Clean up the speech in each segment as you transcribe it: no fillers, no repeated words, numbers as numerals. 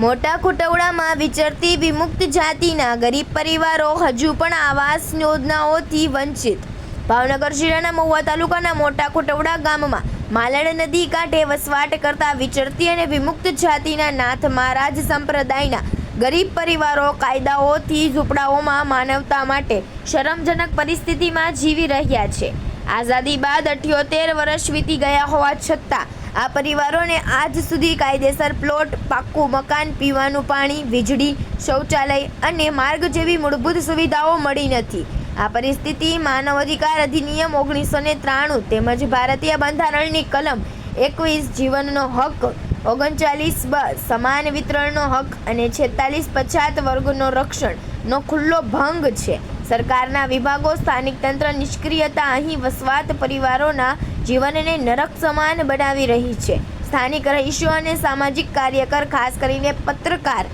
મોટા કુટવડામાં વિચરતી વિમુક્ત જાતિના ગરીબ પરિવારો હજુ પણ આવાસ યોજનાઓથી વંચિત। ભાવનગર જિલ્લાના મહુવા તાલુકાના મોટા કુટવડા ગામમાં માલણ નદી કાંઠે વસવાટ કરતા વિચરતી અને વિમુક્ત જાતિના નાથ મહારાજ સંપ્રદાયના ગરીબ પરિવારો કાયદાઓથી ઝૂંપડાઓમાં માનવતા માટે શરમજનક પરિસ્થિતિમાં જીવી રહ્યા છે। આઝાદી બાદ 78 વર્ષ વીતી ગયા હોવા છતાં આ પરિવારોને આજ સુધી કાયદેસર પ્લોટ, પાક્કું મકાન, પીવાનું પાણી, વીજળી, શૌચાલય અને માર્ગ જેવી મૂળભૂત સુવિધાઓ મળી નથી। આ પરિસ્થિતિ માનવ અધિકાર અધિનિયમ 1993 તેમજ ભારતીય બંધારણની કલમ 21 જીવનનો હક, 39 સમાન વિતરણનો હક અને 46 પછાત વર્ગનો રક્ષણનો ખુલ્લો ભંગ છે। સરકારના વિભાગો, સ્થાનિક તંત્ર નિષ્ક્રિયતા અહીં વસવાટ પરિવારોના જીવનને નરક સમાન બનાવી રહી છે। સ્થાનિક રહીશો અને સામાજિક કાર્યકર, ખાસ કરીને પત્રકાર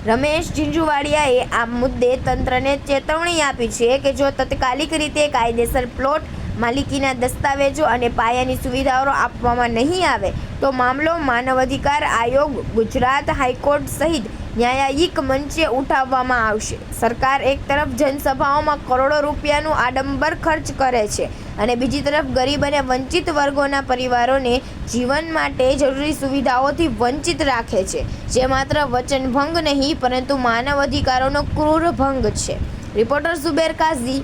રમેશ ઝીંઝુવાડિયાએ આ મુદ્દે તંત્રને ચેતવણી આપી છે કે જો તાત્કાલિક રીતે કાયદેસર પ્લોટ, માલિકીના દસ્તાવેજો અને પાયાની સુવિધાઓ આપવામાં નહીં આવે તો મામલો માનવ અધિકાર આયોગ, ગુજરાત હાઈકોર્ટ સહિત ન્યાયિક મંચે ઉઠાવવામાં આવશે। સરકાર એક તરફ જનસભાઓમાં કરોડો રૂપિયાનું આડંબર ખર્ચ કરે છે અને બીજી તરફ ગરીબ અને વંચિત વર્ગોના પરિવારોને જીવન માટે જરૂરી સુવિધાઓથી વંચિત રાખે છે, જે માત્ર વચનભંગ નહીં પરંતુ માનવ અધિકારોનો ક્રૂર ભંગ છે। રિપોર્ટર ઝુબેર કાઝી,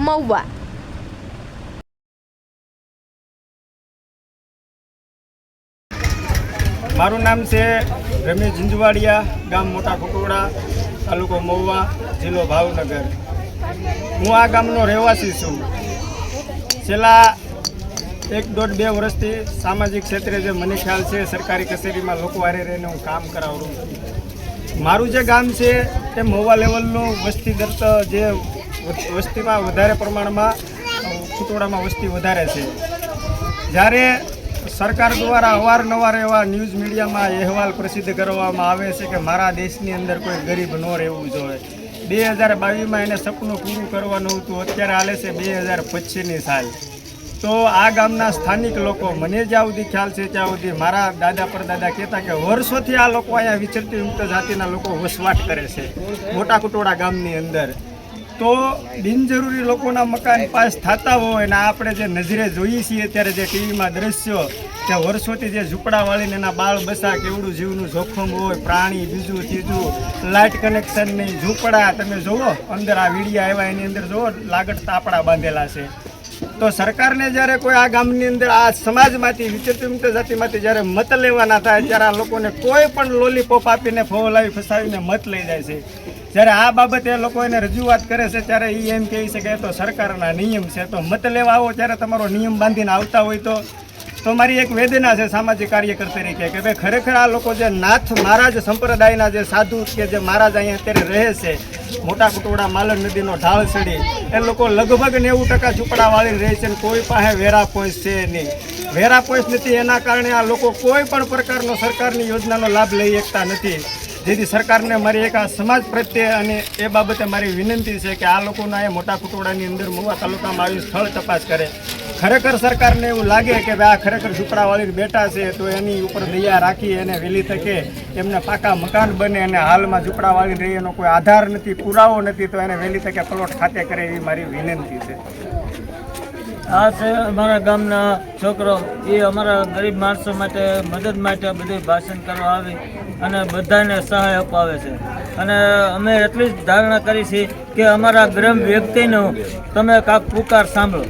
મહુવા। મારું નામ છે રમેશ ઝીંઝુવાડિયા, ગામ મોટા કુટવડા, તાલુકો મહુવા, જિલ્લો ભાવનગર। હું આ ગામનો રહેવાસી છું। છેલ્લા 1-1.5-2 વર્ષથી સામાજિક ક્ષેત્રે જે મને ખ્યાલ છે સરકારી કચેરીમાં લોકો હારે રહીને હું કામ કરાવું છું। મારું જે ગામ છે એ મહુવા લેવલનું વસ્તી દર, જે વસ્તીમાં વધારે પ્રમાણમાં કુટવડામાં વસ્તી વધારે છે। જ્યારે સરકાર દ્વારા અવારનવાર એવા ન્યૂઝ મીડિયામાં અહેવાલ પ્રસિદ્ધ કરવામાં આવે છે કે મારા દેશની અંદર કોઈ ગરીબ ન રહેવું જોઈએ। 2022માં એને સપનું પૂરું કરવાનું હતું, અત્યારે હાલે છે 2025ની સાલ। તો આ ગામના સ્થાનિક લોકો, મને જ્યાં સુધી ખ્યાલ છે ત્યાં સુધી મારા દાદા પરદાદા કહેતા કે વર્ષોથી આ લોકો અહીંયા વિચરતી મુક્ત જાતિના લોકો વસવાટ કરે છે મોટા કુટવડા ગામની અંદર। તો બિનજરૂરી લોકોના મકાન પાસ થતા હોય અને આપણે જે નજરે જોઈએ છીએ અત્યારે જે ટીવીમાં દ્રશ્યો કે વર્ષોથી જે ઝૂંપડા વાળીને એના બાળ બસા કેવડું જીવનું જોખમ હોય, પ્રાણી, બીજું ત્રીજું, લાઇટ કનેક્શન નહીં, ઝૂંપડા તમે જુઓ અંદર આ વિડીયા આવ્યા એની અંદર જુઓ લાગટ તાપડા બાંધેલા છે। તો સરકારને જ્યારે કોઈ આ ગામની અંદર આ સમાજમાંથી વિચરતી મુક્ત જાતિમાંથી જ્યારે મત લેવાના થાય ત્યારે આ લોકોને કોઈ પણ લોલીપોપ આપીને ફોલાવી ફસાવીને મત લઈ જાય છે। જ્યારે આ બાબતે લોકો એને રજૂઆત કરે છે ત્યારે એ એમ કહે છે કે તો સરકારના નિયમ છે, તો મત લેવા આવો ત્યારે તમારો નિયમ બાંધીને આવતા હોય તો મારી એક વેદના છે સામાજિક કાર્યકર તરીકે કે ભાઈ ખરેખર આ લોકો જે નાથ મહારાજ સંપ્રદાયના જે સાધુ કે જે મહારાજ અહીંયા અત્યારે રહે છે મોટા કુટવડા માલણ નદીનો ઢાળ ચડી, એ લોકો લગભગ 90% ઝૂંપડા વાળી રહે છે અને કોઈ પાસે વેરા પોઈસ છે નહીં। વેરા પોઈસ નથી, એના કારણે આ લોકો કોઈ પણ પ્રકારનો સરકારની યોજનાનો લાભ લઈ શકતા નથી। જેથી સરકારને મારી એક આ સમાજ પ્રત્યે અને એ બાબતે મારી વિનંતી છે કે આ લોકોના એ મોટા કુટવડાની અંદર મહુવા તાલુકામાં આવી સ્થળ તપાસ કરે। ખરેખર સરકારને એવું લાગે કે ભાઈ આ ખરેખર ઝૂંપડા વાળી બેઠા છે તો એની ઉપર દયા રાખી અને વહેલી તકે એમને પાકા મકાન બને અને હાલમાં ઝૂંપડા વાળી રહી એનો કોઈ આધાર નથી, પુરાવો નથી, તો એને વહેલી તકે પ્લોટ ખાતે કરે એવી મારી વિનંતી છે। આ છે અમારા ગામના છોકરો, એ અમારા ગરીબ માણસો માટે મદદ માટે બધું ભાષણ કરવા આવી અને બધાને સહાય અપાવે છે અને અમે એટલી જ ધારણા કરી છે કે અમારા ગરીબ વ્યક્તિનો તમે કાંક પુકાર સાંભળો।